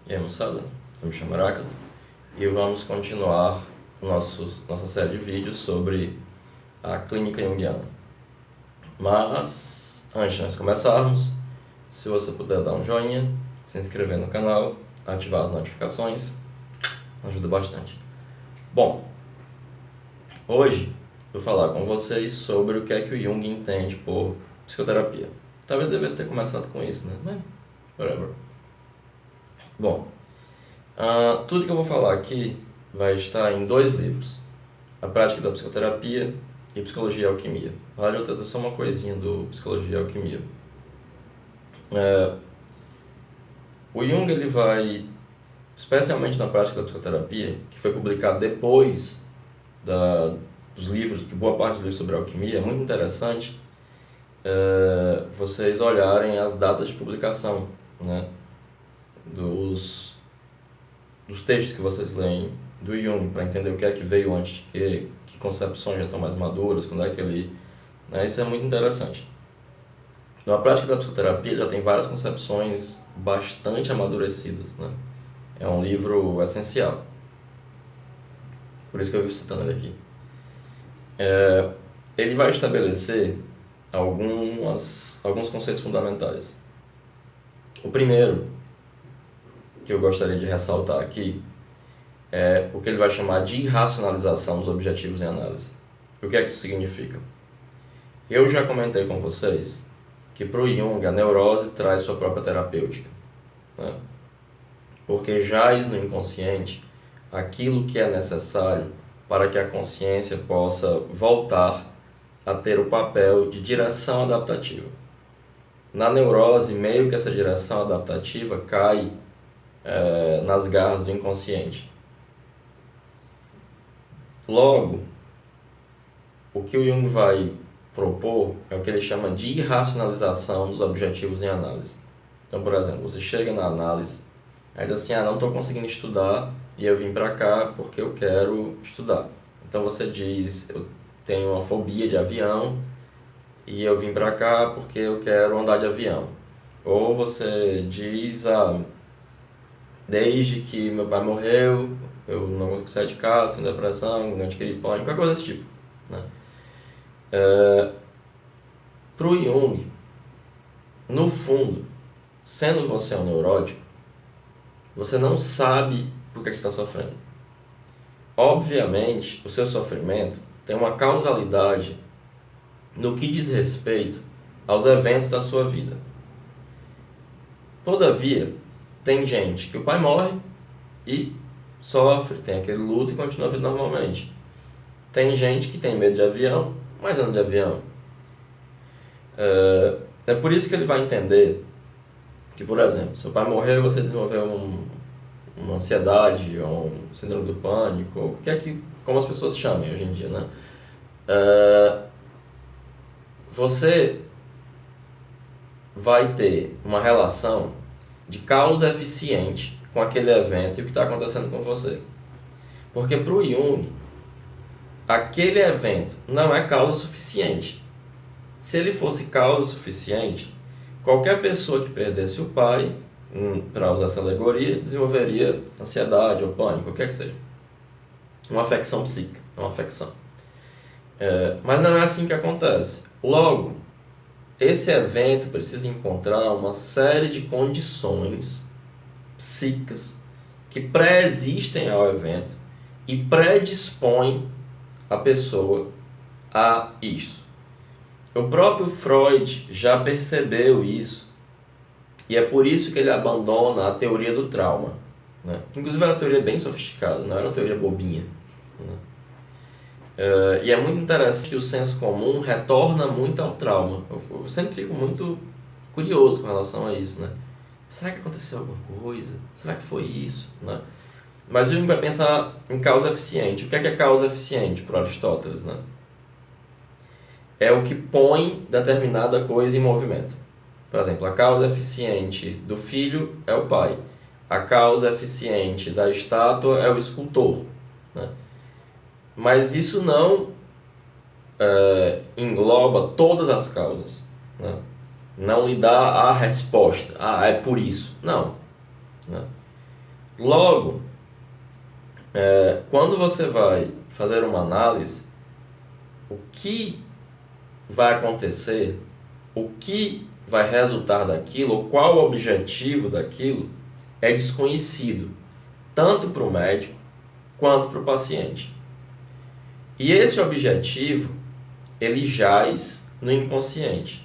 E aí, moçada, eu me chamo Heráclito e vamos continuar nossa série de vídeos sobre a clínica junguiana. Mas, antes de nós começarmos, se você puder dar um joinha, se inscrever no canal, ativar as notificações, ajuda bastante. Bom, hoje vou falar com vocês sobre o que é que o Jung entende por psicoterapia. Talvez devesse ter começado com isso, né? Mas, whatever. Bom, tudo que eu vou falar aqui vai estar em 2 livros: A Prática da Psicoterapia e Psicologia e Alquimia. Vale eu trazer só uma coisinha do Psicologia e Alquimia. O Jung ele vai, especialmente na Prática da Psicoterapia, que foi publicado depois dos livros, de boa parte dos livros sobre alquimia, é muito interessante vocês olharem as datas de publicação, né, dos textos que vocês leem do Jung, para entender o que é que veio antes, que concepções já estão mais maduras, quando é que ele... Né, isso é muito interessante. Na prática da psicoterapia já tem várias concepções bastante amadurecidas, né? É um livro essencial. Por isso que eu vivo citando ele aqui. Ele vai estabelecer alguns conceitos fundamentais. O primeiro que eu gostaria de ressaltar aqui é o que ele vai chamar de irracionalização dos objetivos em análise. O que é que isso significa? Eu já comentei com vocês que para o Jung a neurose traz sua própria terapêutica, né? Porque jaz no inconsciente aquilo que é necessário para que a consciência possa voltar a ter o papel de direção adaptativa. Na neurose, meio que essa direção adaptativa cai nas garras do inconsciente. Logo, o que o Jung vai propor é o que ele chama de irracionalização dos objetivos em análise. Então, por exemplo, você chega na análise, aí diz assim, não estou conseguindo estudar e eu vim para cá porque eu quero estudar. Então você diz, eu tenho uma fobia de avião e eu vim para cá porque eu quero andar de avião. Ou você diz, desde que meu pai morreu, eu não consigo sair de casa, tenho depressão, não adquiri pânico, qualquer coisa desse tipo, né? Para o Jung, no fundo, sendo você um neurótico, você não sabe por que você está sofrendo. Obviamente, o seu sofrimento tem uma causalidade no que diz respeito aos eventos da sua vida. Todavia, tem gente que o pai morre e sofre, tem aquele luto e continua a vida normalmente. Tem gente que tem medo de avião, mas anda de avião. É por isso que ele vai entender que, por exemplo, seu pai morreu e você desenvolveu uma ansiedade, ou um síndrome do pânico, ou o que é que, como as pessoas chamem hoje em dia, né? Você vai ter uma relação de causa eficiente com aquele evento e o que está acontecendo com você. Porque para o Jung, aquele evento não é causa suficiente. Se ele fosse causa suficiente, qualquer pessoa que perdesse o pai, para usar essa alegoria, desenvolveria ansiedade ou pânico, o que é que seja. Uma afecção psíquica, uma afecção. Mas não é assim que acontece. Logo, esse evento precisa encontrar uma série de condições psíquicas que pré-existem ao evento e predispõem a pessoa a isso. O próprio Freud já percebeu isso e é por isso que ele abandona a teoria do trauma, né? Inclusive é uma teoria bem sofisticada, não era uma teoria bobinha, né? E é muito interessante que o senso comum retorna muito ao trauma. Eu sempre fico muito curioso com relação a isso, né? Será que aconteceu alguma coisa? Será que foi isso, né? Mas o Jung vai pensar em causa eficiente. O que é causa eficiente para Aristóteles, né? É o que põe determinada coisa em movimento. Por exemplo, a causa eficiente do filho é o pai. A causa eficiente da estátua é o escultor, né? Mas isso não engloba todas as causas, né? Não lhe dá a resposta. É por isso. Não, né? Logo, quando você vai fazer uma análise, o que vai acontecer, o que vai resultar daquilo, ou qual o objetivo daquilo, é desconhecido, tanto para o médico quanto para o paciente. E esse objetivo, ele jaz no inconsciente.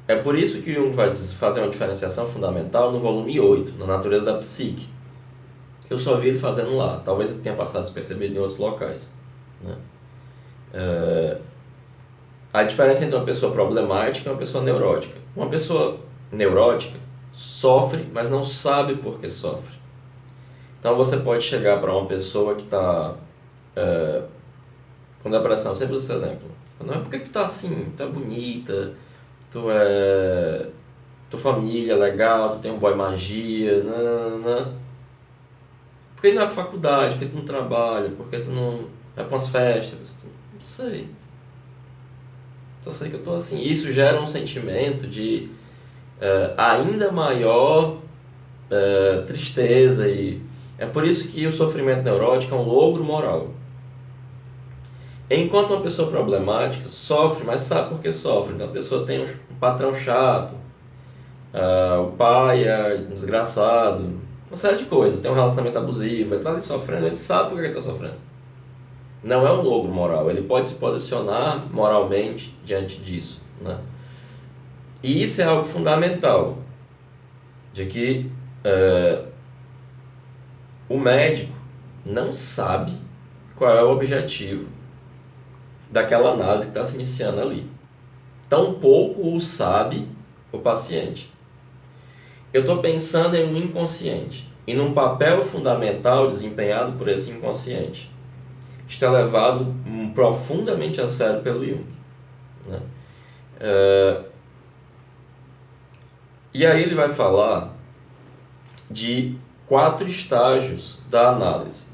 É por isso que Jung vai fazer uma diferenciação fundamental no volume 8, na natureza da psique. Eu só vi ele fazendo lá, talvez ele tenha passado despercebido em outros locais, né? A diferença entre uma pessoa problemática e uma pessoa neurótica. Uma pessoa neurótica sofre, mas não sabe por que sofre. Então você pode chegar para uma pessoa que está com depressão, eu sempre uso esse exemplo. Não é porque tu tá assim, tu é bonita, tua família é legal, tu tem um boy magia, nanana. Por que não é pra faculdade, por que tu não trabalha, por que tu não vai pra umas festas? Não sei. Só sei que eu tô assim. Isso gera um sentimento de ainda maior tristeza, e é por isso que o sofrimento neurótico é um logro moral. Enquanto uma pessoa problemática sofre, mas sabe por que sofre. Então a pessoa tem um patrão chato, o pai é desgraçado, uma série de coisas, tem um relacionamento abusivo, ele está ali sofrendo, ele sabe por que ele está sofrendo. Não é um logro moral, ele pode se posicionar moralmente diante disso, né? E isso é algo fundamental, de que o médico não sabe qual é o objetivo daquela análise que está se iniciando ali. Tampouco o sabe o paciente. Eu estou pensando em um inconsciente e num papel fundamental desempenhado por esse inconsciente. Isto é levado profundamente a sério pelo Jung, né? E aí ele vai falar de 4 estágios da análise,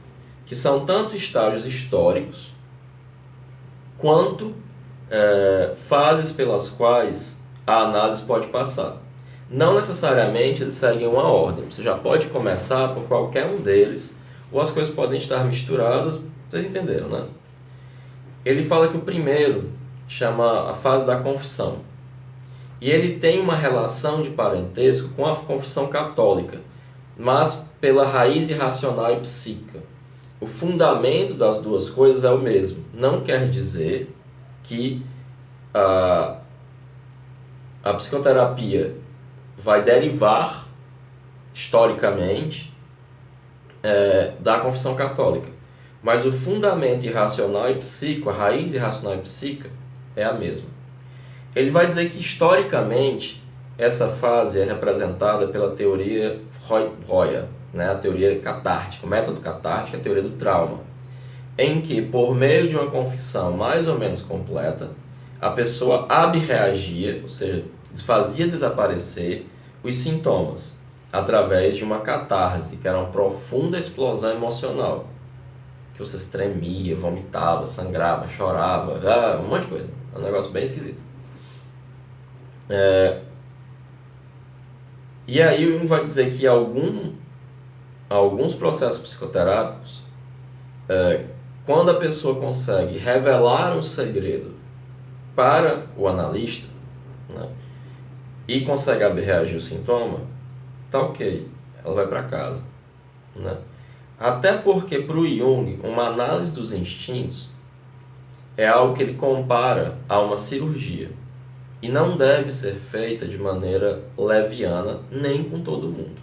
que são tanto estágios históricos quanto fases pelas quais a análise pode passar. Não necessariamente eles seguem uma ordem, você já pode começar por qualquer um deles, ou as coisas podem estar misturadas, vocês entenderam, né? Ele fala que o primeiro chama a fase da confissão, e ele tem uma relação de parentesco com a confissão católica, mas pela raiz irracional e psíquica. O fundamento das duas coisas é o mesmo. Não quer dizer que a psicoterapia vai derivar historicamente da confissão católica, mas o fundamento irracional e psíquico, a raiz irracional e psíquica é a mesma. Ele vai dizer que historicamente essa fase é representada pela teoria Breuer, né? A teoria catártica, o método catártico é a teoria do trauma, em que por meio de uma confissão mais ou menos completa, a pessoa abreagia, ou seja, fazia desaparecer os sintomas através de uma catarse, que era uma profunda explosão emocional, que você se tremia, vomitava, sangrava, chorava, um monte de coisa, é um negócio bem esquisito. E aí o Jung vai dizer que alguns processos psicoterápicos, quando a pessoa consegue revelar um segredo para o analista, né, e consegue reagir o sintoma, tá ok, ela vai para casa, né? Até porque para o Jung, uma análise dos instintos é algo que ele compara a uma cirurgia e não deve ser feita de maneira leviana, nem com todo mundo,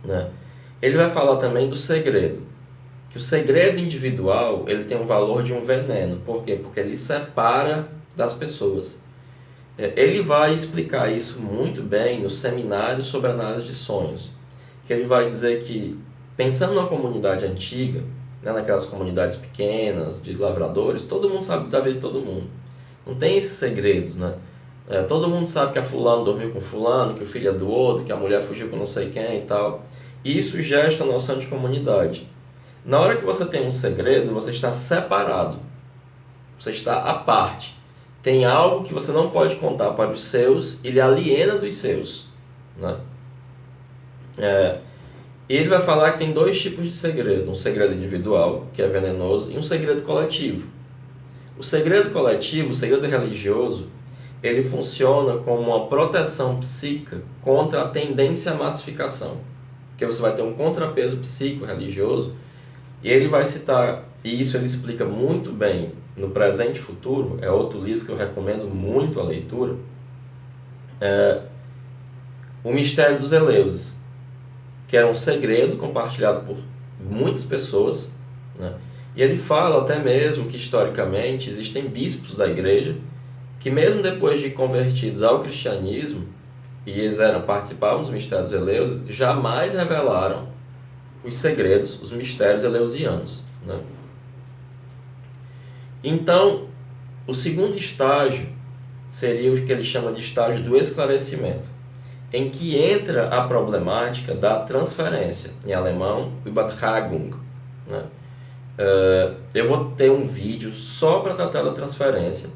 né? Ele vai falar também do segredo, que o segredo individual ele tem um valor de um veneno. Por quê? Porque ele separa das pessoas. Ele vai explicar isso muito bem no seminário sobre análise de sonhos, que ele vai dizer que, pensando numa comunidade antiga, né, naquelas comunidades pequenas de lavradores, todo mundo sabe da vida de todo mundo. Não tem esses segredos, né? Todo mundo sabe que a fulano dormiu com fulano, que o filho é do outro, que a mulher fugiu com não sei quem e tal. E isso gesta a noção de comunidade. Na hora que você tem um segredo, você está separado. Você está à parte. Tem algo que você não pode contar para os seus e lhe aliena dos seus, né? Ele vai falar que tem dois tipos de segredo. Um segredo individual, que é venenoso, e um segredo coletivo. O segredo coletivo, o segredo religioso, ele funciona como uma proteção psíquica contra a tendência à massificação. Porque você vai ter um contrapeso psíquico religioso, e ele vai citar, e isso ele explica muito bem no Presente e Futuro, é outro livro que eu recomendo muito a leitura, O Mistério dos Eleusis, que era um segredo compartilhado por muitas pessoas, né? E ele fala até mesmo que historicamente existem bispos da igreja que mesmo depois de convertidos ao cristianismo, e eles participavam dos mistérios eleusis, jamais revelaram os segredos, os mistérios eleusianos, né? Então, o segundo estágio seria o que ele chama de estágio do esclarecimento, em que entra a problemática da transferência, em alemão, Übertragung, né? Eu vou ter um vídeo só para tratar da transferência,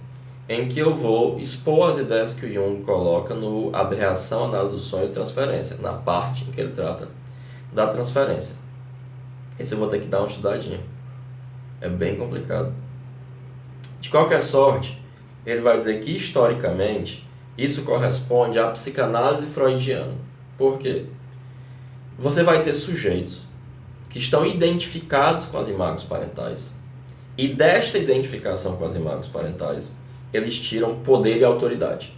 em que eu vou expor as ideias que o Jung coloca no Aberração, Análise dos Sonhos e Transferência, na parte em que ele trata da transferência. Esse eu vou ter que dar uma estudadinha. É bem complicado. De qualquer sorte, ele vai dizer que, historicamente, isso corresponde à psicanálise freudiana. Por quê? Você vai ter sujeitos que estão identificados com as imagens parentais, e desta identificação com as imagens parentais, eles tiram poder e autoridade.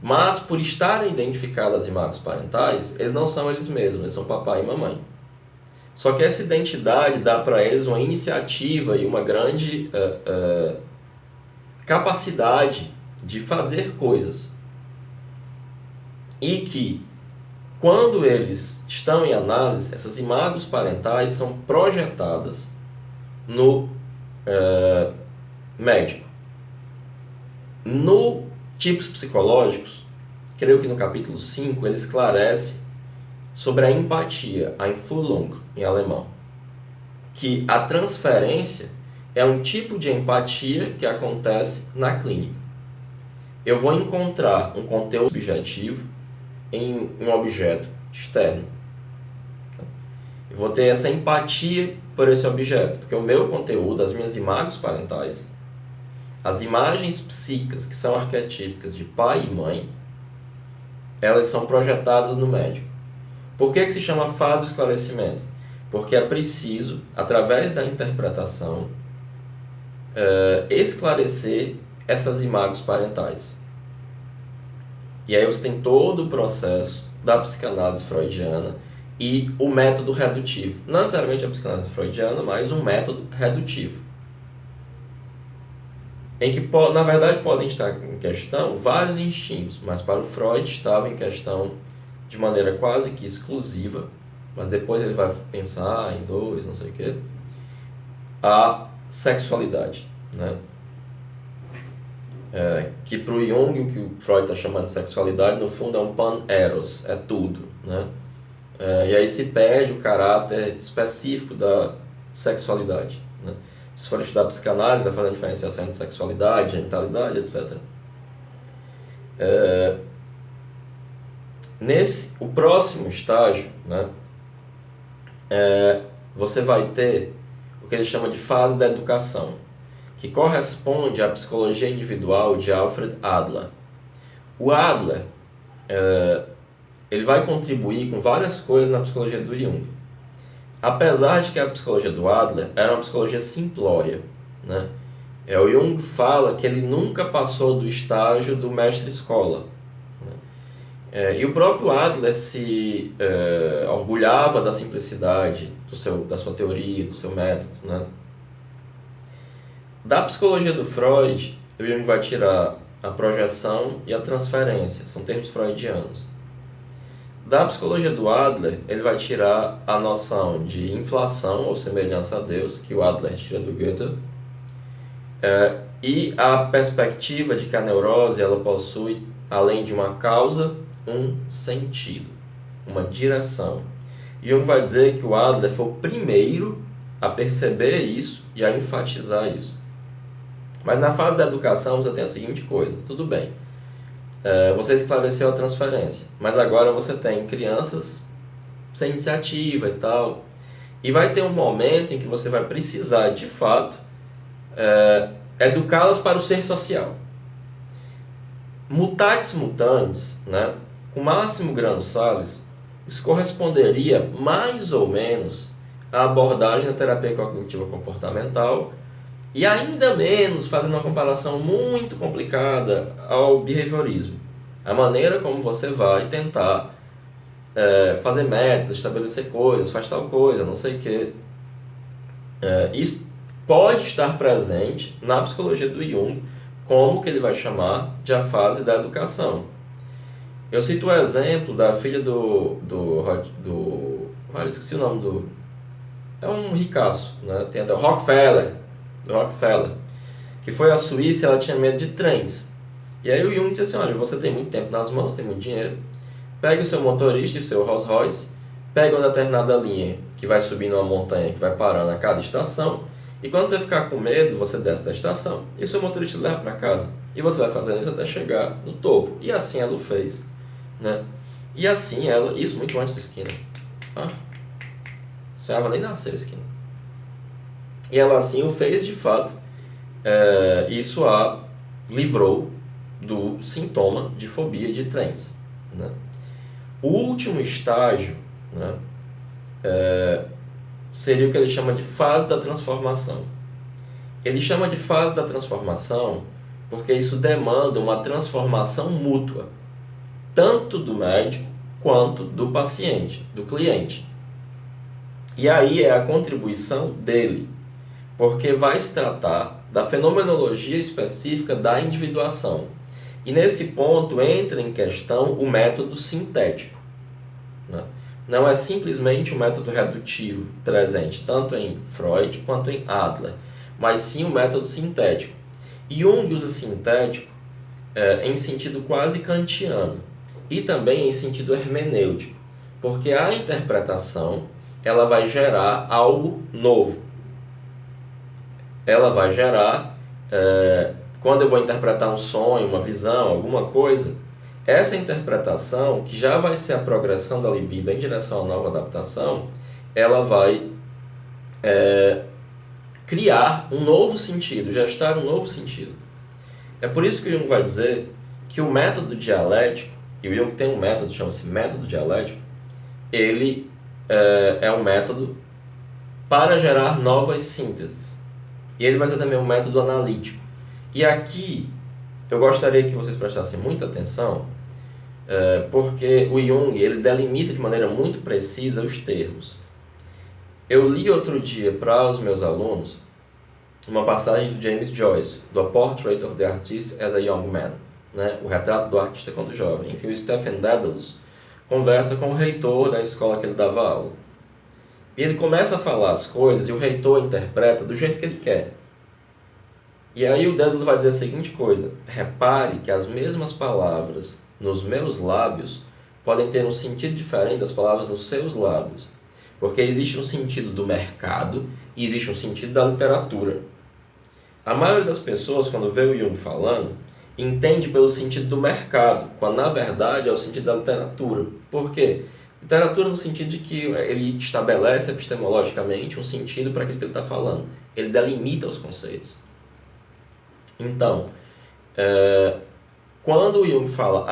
Mas, por estarem identificadas as imagens parentais, eles não são eles mesmos, eles são papai e mamãe. Só que essa identidade dá para eles uma iniciativa e uma grande capacidade de fazer coisas. E que, quando eles estão em análise, essas imagens parentais são projetadas no médico. No tipos psicológicos, creio que no capítulo 5, ele esclarece sobre a empatia, a Einfühlung em alemão, que a transferência é um tipo de empatia que acontece na clínica. Eu vou encontrar um conteúdo subjetivo em um objeto externo. Eu vou ter essa empatia por esse objeto, porque o meu conteúdo, as minhas imagens parentais, as imagens psíquicas, que são arquetípicas de pai e mãe, elas são projetadas no médico. Por que se chama fase do esclarecimento? Porque é preciso, através da interpretação, esclarecer essas imagens parentais. E aí você tem todo o processo da psicanálise freudiana e o método redutivo. Não necessariamente a psicanálise freudiana, mas um método redutivo. Em que, na verdade, podem estar em questão vários instintos, mas para o Freud estava em questão de maneira quase que exclusiva, mas depois ele vai pensar em dois, não sei o quê, a sexualidade, né? Que para o Jung, o que o Freud está chamando de sexualidade, no fundo é um pan-eros, é tudo, né? E aí se perde o caráter específico da sexualidade, né? Se for estudar psicanálise, vai fazer a diferenciação entre sexualidade, genitalidade, etc. O próximo estágio, né, você vai ter o que ele chama de fase da educação, que corresponde à psicologia individual de Alfred Adler. O Adler ele vai contribuir com várias coisas na psicologia do Jung. Apesar de que a psicologia do Adler era uma psicologia simplória, né? O Jung fala que ele nunca passou do estágio do mestre-escola, né? E o próprio Adler se orgulhava da simplicidade da sua teoria, do seu método, né? Da psicologia do Freud, o Jung vai tirar a projeção e a transferência, são termos freudianos. Da psicologia do Adler, ele vai tirar a noção de inflação ou semelhança a Deus, que o Adler tira do Goethe, e a perspectiva de que a neurose ela possui, além de uma causa, um sentido, uma direção. E Jung vai dizer que o Adler foi o primeiro a perceber isso e a enfatizar isso. Mas na fase da educação você tem a seguinte coisa, tudo bem. Você esclareceu a transferência, mas agora você tem crianças sem iniciativa e tal. E vai ter um momento em que você vai precisar, de fato, educá-las para o ser social. Mutatis mutandis, né, com máximo grano salis, isso corresponderia mais ou menos à abordagem da terapia cognitiva comportamental e ainda menos, fazendo uma comparação muito complicada, ao behaviorismo. A maneira como você vai tentar fazer metas, estabelecer coisas, faz tal coisa, não sei o quê. Isso pode estar presente na psicologia do Jung, como que ele vai chamar de a fase da educação. Eu cito o exemplo da filha eu esqueci o nome do... É um ricaço, né? Tem até o Rockefeller, que foi à Suíça e ela tinha medo de trens. E aí o Jung disse assim, olha, você tem muito tempo nas mãos, tem muito dinheiro, pegue o seu motorista e o seu Rolls Royce, pega uma determinada linha que vai subindo uma montanha, que vai parando a cada estação, e quando você ficar com medo, você desce da estação e o seu motorista leva para casa. E você vai fazendo isso até chegar no topo. E assim ela o fez, né? E assim ela, isso muito antes do Skinner. Sonhava nem nascer o Skinner. E ela assim o fez de fato. Isso a livrou do sintoma de fobia de trens, né? O último estágio, né, seria o que ele chama de fase da transformação. Ele chama de fase da transformação porque isso demanda uma transformação mútua, tanto do médico quanto do paciente, do cliente. E aí é a contribuição dele, porque vai se tratar da fenomenologia específica da individuação. E nesse ponto entra em questão o método sintético, né? Não é simplesmente o método redutivo, presente tanto em Freud quanto em Adler, mas sim o método sintético. Jung usa sintético em sentido quase kantiano e também em sentido hermenêutico, porque a interpretação ela vai gerar algo novo. Ela vai gerar, quando eu vou interpretar um sonho, uma visão, alguma coisa, essa interpretação, que já vai ser a progressão da libido em direção à nova adaptação, ela vai criar um novo sentido, gestar um novo sentido. É por isso que o Jung vai dizer que o método dialético, e o Jung tem um método, chama-se método dialético, ele é um método para gerar novas sínteses. E ele vai ser também um método analítico. E aqui eu gostaria que vocês prestassem muita atenção, porque o Jung ele delimita de maneira muito precisa os termos. Eu li outro dia para os meus alunos uma passagem do James Joyce, do A Portrait of the Artist as a Young Man, né? O retrato do artista quando jovem, em que o Stephen Dedalus conversa com o reitor da escola que ele dava aula. E ele começa a falar as coisas e o reitor interpreta do jeito que ele quer. E aí o Dedalus vai dizer a seguinte coisa: repare que as mesmas palavras nos meus lábios podem ter um sentido diferente das palavras nos seus lábios. Porque existe um sentido do mercado e existe um sentido da literatura. A maioria das pessoas, quando vê o Jung falando, entende pelo sentido do mercado, quando na verdade é o sentido da literatura. Por quê? Literatura no sentido de que ele estabelece epistemologicamente um sentido para aquilo que ele está falando. Ele delimita os conceitos. Então, quando o Jung fala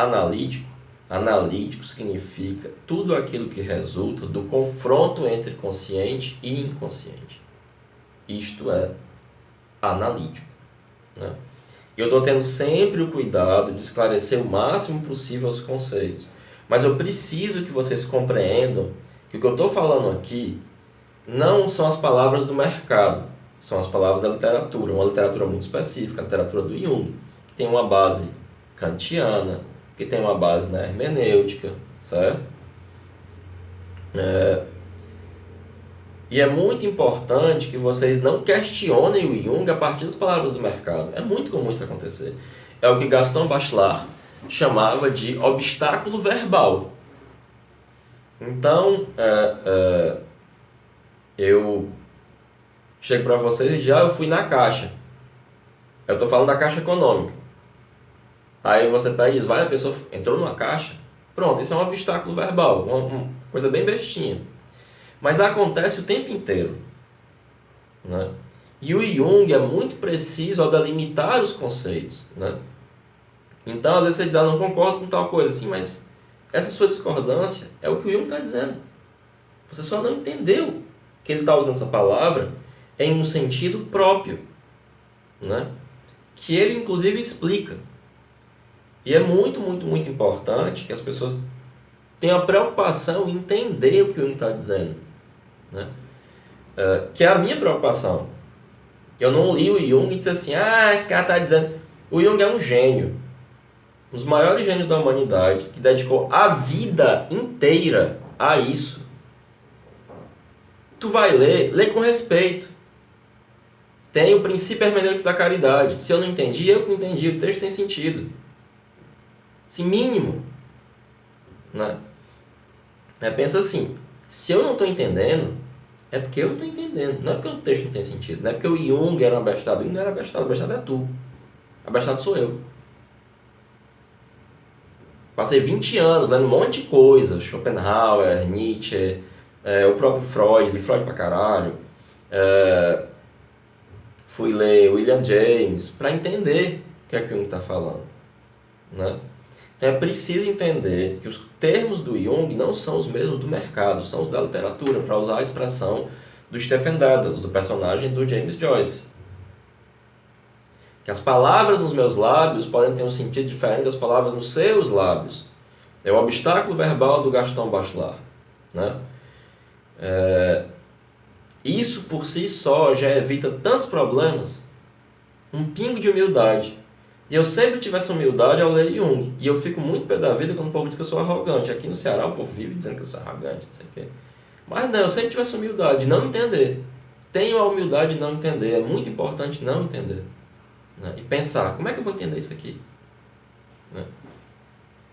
analítico significa tudo aquilo que resulta do confronto entre consciente e inconsciente. Isto é analítico, né? Eu estou tendo sempre o cuidado de esclarecer o máximo possível os conceitos. Mas eu preciso que vocês compreendam que o que eu estou falando aqui não são as palavras do mercado, são as palavras da literatura, uma literatura muito específica, a literatura do Jung, que tem uma base kantiana, que tem uma base na hermenêutica, certo? E é muito importante que vocês não questionem o Jung a partir das palavras do mercado. É muito comum isso acontecer. É o que Gaston Bachelard chamava de obstáculo verbal. Então, eu chego para vocês e digo, eu fui na Caixa. Eu estou falando da Caixa Econômica. Aí você pega e diz, vai, a pessoa entrou numa caixa? Pronto, isso é um obstáculo verbal, uma coisa bem bestinha. Mas acontece o tempo inteiro, né? E o Jung é muito preciso ao delimitar os conceitos, né? Então, às vezes você diz, não concordo com tal coisa, assim, mas essa sua discordância é o que o Jung está dizendo. Você só não entendeu que ele está usando essa palavra em um sentido próprio, né? Que ele, inclusive, explica. E é muito, muito, muito importante que as pessoas tenham a preocupação em entender o que o Jung está dizendo, né? Que é a minha preocupação. Eu não li o Jung e disse assim, esse cara está dizendo... O Jung é um gênio. Um dos maiores gênios da humanidade, que dedicou a vida inteira a isso. Tu vai lê com respeito. Tem o princípio hermenêutico da caridade. Se eu não entendi, eu que não entendi. O texto tem sentido. Esse mínimo. Né? Pensa assim, se eu não estou entendendo, é porque eu não estou entendendo. Não é porque o texto não tem sentido. Não é porque o Jung era um abestado. O Jung não era abestado. O abestado é tu. O abestado sou eu. Passei 20 anos lendo um monte de coisa. Schopenhauer, Nietzsche, o próprio Freud. Li Freud pra caralho. Fui ler William James para entender o que é que o Jung está falando, né? Então é preciso entender que os termos do Jung não são os mesmos do mercado, são os da literatura, para usar a expressão do Stephen Dedalus, do personagem do James Joyce. Que as palavras nos meus lábios podem ter um sentido diferente das palavras nos seus lábios. É o obstáculo verbal do Gaston Bachelard, né? Isso por si só já evita tantos problemas. Um pingo de humildade. E eu sempre tive essa humildade ao ler Jung. E eu fico muito pé da vida quando o povo diz que eu sou arrogante. Aqui no Ceará o povo vive dizendo que eu sou arrogante, não sei o quê. Mas não, eu sempre tive essa humildade de não entender. Tenho a humildade de não entender. É muito importante não entender. Né? E pensar, como é que eu vou entender isso aqui? Né?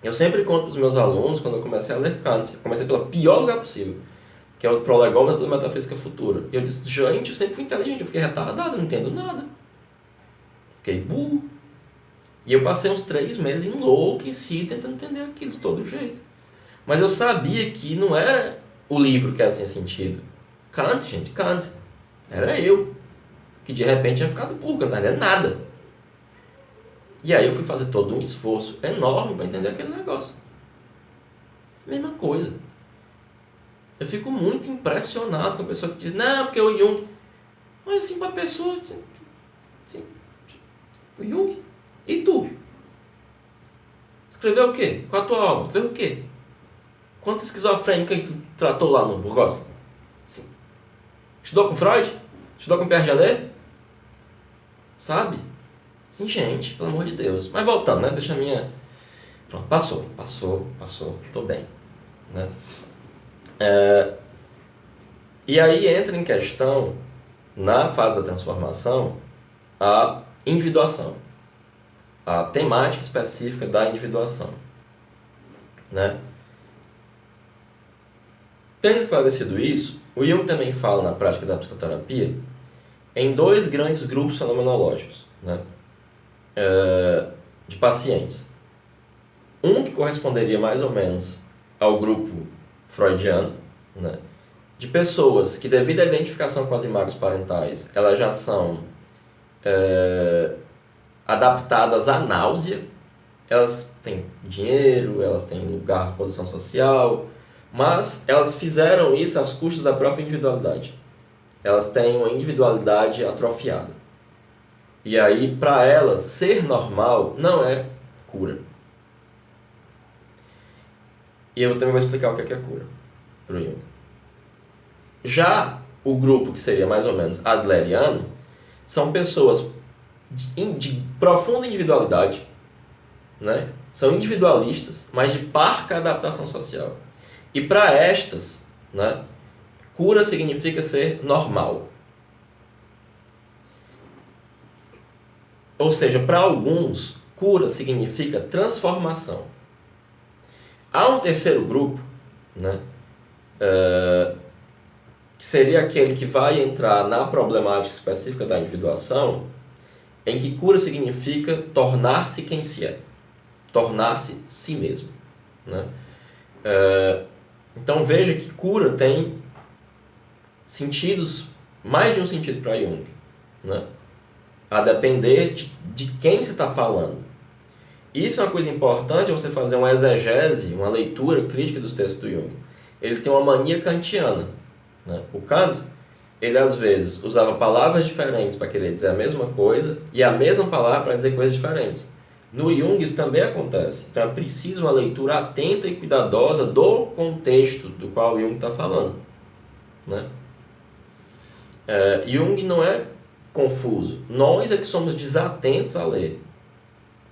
Eu sempre conto para os meus alunos, quando eu comecei a ler Kant, eu comecei pelo pior lugar possível, que é o Prolegômetro da Metafísica Futura. E eu disse, gente, eu sempre fui inteligente, eu fiquei retardado, eu não entendo nada. Fiquei burro. E eu passei uns 3 meses enlouquecido tentando entender aquilo de todo jeito. Mas eu sabia que não era o livro que era sem sentido. Kant, gente, Kant. Era eu. Que de repente tinha ficado burro, que não estava entendendo nada. E aí eu fui fazer todo um esforço enorme para entender aquele negócio. Mesma coisa. Eu fico muito impressionado com a pessoa que diz, não, porque o Jung... Mas assim, para a pessoa... Assim, o Jung... E tu? Escreveu o quê? Qual a tua obra? Fez o quê? Quanto esquizofrênica que tu tratou lá no Burgos? Assim, estudou com Freud? Estudou com Pierre Janet? Sabe? Sim, gente, pelo amor de Deus. Mas voltando, né? Deixa a minha... Pronto, passou. Tô bem. Né? E aí entra em questão, na fase da transformação, a individuação. A temática específica da individuação. Né? Tendo esclarecido isso, o Jung também fala na prática da psicoterapia em 2 grandes grupos fenomenológicos, né? De pacientes. Um que corresponderia mais ou menos ao grupo freudiano, né? De pessoas que, devido à identificação com as imagens parentais, elas já são adaptadas à náusea. Elas têm dinheiro, elas têm lugar, posição social, mas elas fizeram isso às custas da própria individualidade. Elas têm uma individualidade atrofiada. E aí, para elas, ser normal não é cura. E eu também vou explicar o que é cura para o Jung. Já o grupo que seria mais ou menos adleriano são pessoas de profunda individualidade, né? São individualistas, mas de parca adaptação social. E para estas, né, cura significa ser normal. Ou seja, para alguns, cura significa transformação. Há um terceiro grupo, né, que seria aquele que vai entrar na problemática específica da individuação, em que cura significa tornar-se quem se é, tornar-se si mesmo, né? Então veja que cura tem sentidos, mais de um sentido para Jung, né? A depender de quem você está falando. Isso é uma coisa importante, você fazer uma exegese, uma leitura crítica dos textos do Jung. Ele tem uma mania kantiana, né? O Kant, ele às vezes usava palavras diferentes para querer dizer a mesma coisa e a mesma palavra para dizer coisas diferentes. No Jung isso também acontece. Então é preciso uma leitura atenta e cuidadosa do contexto do qual o Jung está falando, né? Jung não é confuso. Nós é que somos desatentos a ler.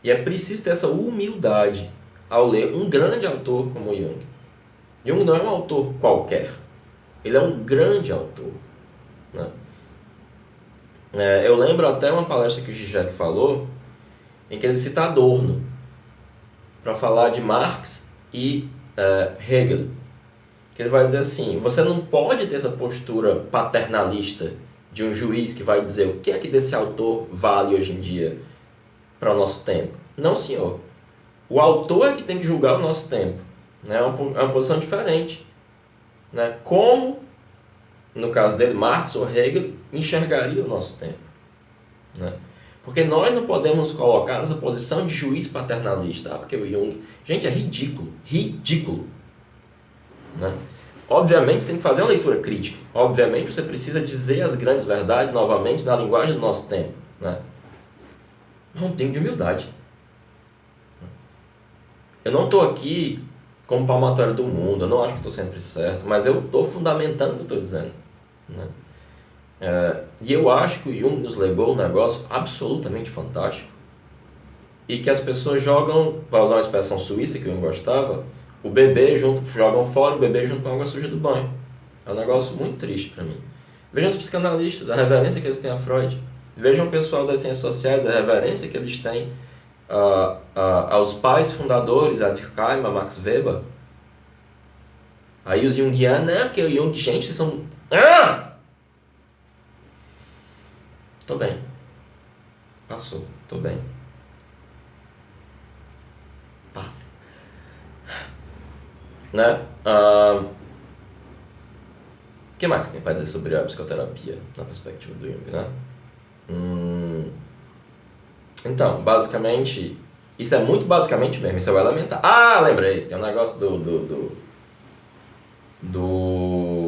E é preciso ter essa humildade ao ler um grande autor como Jung. Jung não é um autor qualquer. Ele é um grande autor, né? Eu lembro até uma palestra que o Zizek falou, em que ele cita Adorno para falar de Marx e Hegel. Que ele vai dizer assim, você não pode ter essa postura paternalista de um juiz que vai dizer o que é que desse autor vale hoje em dia para o nosso tempo. Não, senhor. O autor é que tem que julgar o nosso tempo, né? É uma posição diferente, né? Como, no caso dele, Marx ou Hegel enxergaria o nosso tempo, né? Porque nós não podemos nos colocar nessa posição de juiz paternalista. Porque o Jung... Gente, é ridículo. Ridículo. Né? Obviamente, você tem que fazer uma leitura crítica. Obviamente, você precisa dizer as grandes verdades novamente na linguagem do nosso tempo, né? Mas um tempo de humildade. Eu não estou aqui como palmatório do mundo. Eu não acho que estou sempre certo. Mas eu estou fundamentando o que eu estou dizendo, né? E eu acho que o Jung nos legou um negócio absolutamente fantástico e que as pessoas jogam, para usar uma expressão suíça que eu não gostava, o bebê jogam fora o bebê junto com a água suja do banho. É um negócio muito triste para mim. Vejam os psicanalistas, a reverência que eles têm a Freud. Vejam o pessoal das ciências sociais, a reverência que eles têm aos pais fundadores, a Durkheim, a Max Weber. Aí os Jungianos, né? Porque o Jung, gente, vocês são... Tô bem. Passou. Tô bem. Passa. Né? O que mais que tem para dizer sobre a psicoterapia na perspectiva do Jung, né? Então, basicamente, isso é muito basicamente mesmo, isso é o elementar. Lembrei, tem um negócio do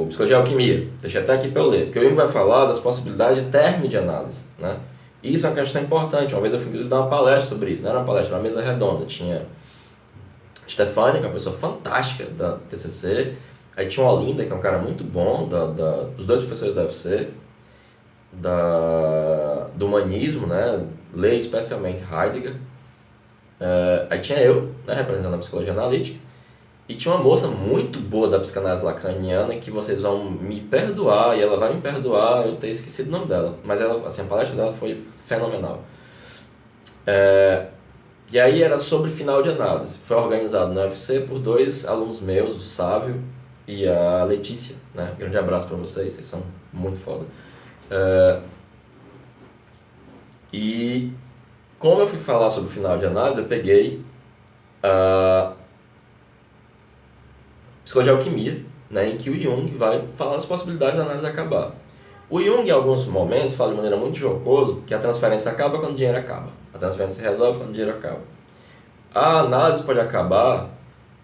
Psicologia e Alquimia. Deixei até aqui para eu ler, porque o Jung vai falar das possibilidades de término de análise, né? E isso é uma questão importante. Uma vez eu fui dar uma palestra sobre isso, não era uma palestra, era uma mesa redonda. Tinha Stefania, que é uma pessoa fantástica da TCC, aí tinha o Olinda, que é um cara muito bom, dos dois professores da UFC, do humanismo, né? Leio especialmente Heidegger. Aí tinha eu, né, representando a psicologia analítica, e tinha uma moça muito boa da psicanálise lacaniana, que vocês vão me perdoar, e ela vai me perdoar eu ter esquecido o nome dela, mas ela, assim, a palestra dela foi fenomenal. E aí era sobre final de análise. Foi organizado na UFC por dois alunos meus, o Sávio e a Letícia, né? Grande abraço para vocês são muito foda. E como eu fui falar sobre final de análise, eu peguei a Psicologia e Alquimia, né, em que o Jung vai falar das possibilidades da análise acabar. O Jung, em alguns momentos, fala de maneira muito jocosa que a transferência acaba quando o dinheiro acaba. A transferência se resolve quando o dinheiro acaba. A análise pode acabar,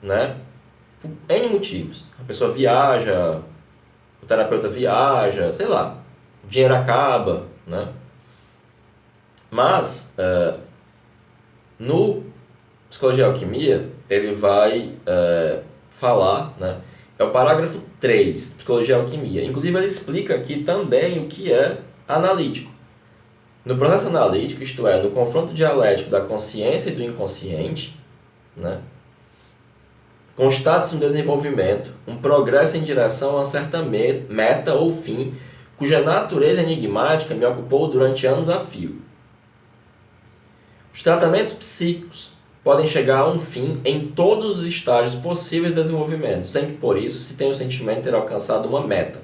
né, por N motivos. A pessoa viaja, o terapeuta viaja, sei lá, o dinheiro acaba, né? Mas, no Psicologia e Alquimia, ele vai falar, né? É o parágrafo 3, Psicologia e Alquimia. Inclusive, ele explica aqui também o que é analítico. No processo analítico, isto é, no confronto dialético da consciência e do inconsciente, né, constata-se um desenvolvimento, um progresso em direção a uma certa meta ou fim, cuja natureza enigmática me ocupou durante anos a fio. Os tratamentos psíquicos podem chegar a um fim em todos os estágios possíveis de desenvolvimento, sem que por isso se tenha o sentimento de ter alcançado uma meta.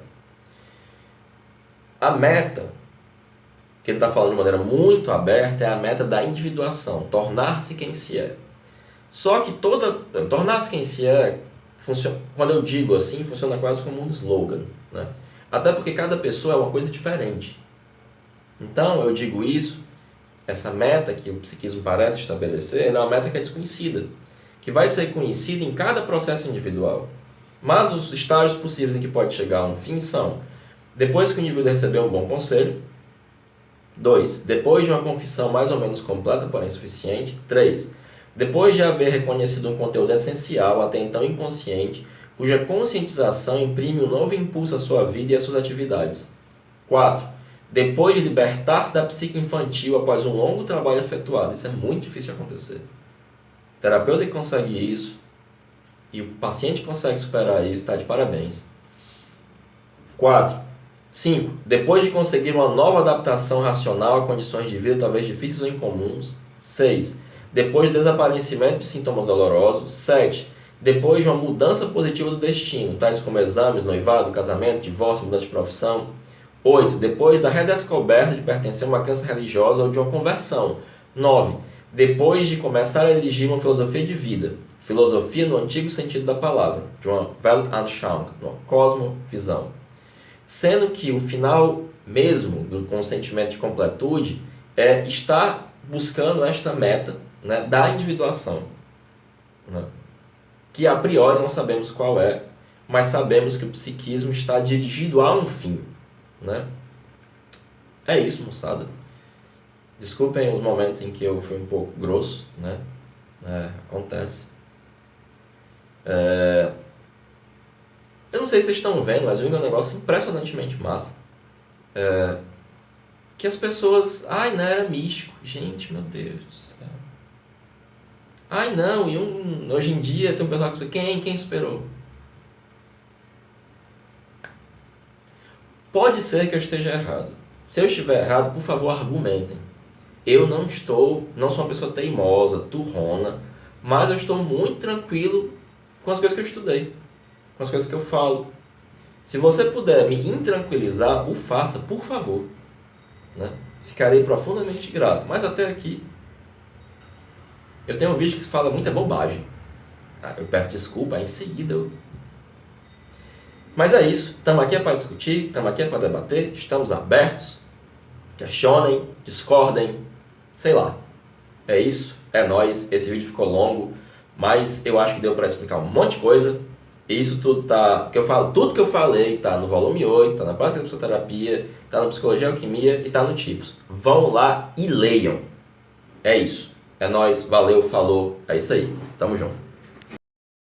A meta, que ele está falando de maneira muito aberta, é a meta da individuação, tornar-se quem se é. Só que tornar-se quem se é quando eu digo assim, funciona quase como um slogan, né? Até porque cada pessoa é uma coisa diferente. Então, eu digo isso, essa meta que o psiquismo parece estabelecer, ela é uma meta que é desconhecida, que vai ser conhecida em cada processo individual. Mas os estágios possíveis em que pode chegar a um fim são: depois que o indivíduo receber um bom conselho; 2. Depois de uma confissão mais ou menos completa, porém suficiente; 3. Depois de haver reconhecido um conteúdo essencial, até então inconsciente, cuja conscientização imprime um novo impulso à sua vida e às suas atividades; 4. Depois de libertar-se da psique infantil após um longo trabalho efetuado. Isso é muito difícil de acontecer. O terapeuta que consegue isso e o paciente que consegue superar isso está de parabéns. 4. 5. Depois de conseguir uma nova adaptação racional a condições de vida talvez difíceis ou incomuns. 6. Depois do desaparecimento de sintomas dolorosos. 7. Depois de uma mudança positiva do destino, tais como exames, noivado, casamento, divórcio, mudança de profissão. 8. Depois da redescoberta de pertencer a uma crença religiosa ou de uma conversão. 9. Depois de começar a dirigir uma filosofia de vida. Filosofia no antigo sentido da palavra, de uma Weltanschauung, uma cosmovisão. Sendo que o final mesmo do consentimento de completude é estar buscando esta meta, né, da individuação, né, que a priori não sabemos qual é, mas sabemos que o psiquismo está dirigido a um fim, né? É isso, moçada. Desculpem os momentos em que eu fui um pouco grosso, né? Acontece. Eu não sei se vocês estão vendo, mas o Jung é um negócio impressionantemente massa. Que as pessoas... Ai, não, era místico. Gente, meu Deus do céu. Ai, não, Jung, hoje em dia tem um pessoal que... Quem superou? Pode ser que eu esteja errado. Se eu estiver errado, por favor, argumentem. Eu não sou uma pessoa teimosa, turrona, mas eu estou muito tranquilo com as coisas que eu estudei, com as coisas que eu falo. Se você puder me intranquilizar, o faça, por favor, né? Ficarei profundamente grato. Mas até aqui, eu tenho um vídeo que se fala muita bobagem. Eu peço desculpa, aí em seguida eu... Mas é isso, estamos aqui para discutir, estamos aqui para debater, estamos abertos, questionem, discordem, sei lá. É isso, é nóis, esse vídeo ficou longo, mas eu acho que deu para explicar um monte de coisa. E isso tudo tudo que eu falei tá no volume 8, tá na prática da psicoterapia, tá no Psicologia e Alquimia e tá no Tipos. Vão lá e leiam. É isso, é nóis, valeu, falou, é isso aí, tamo junto.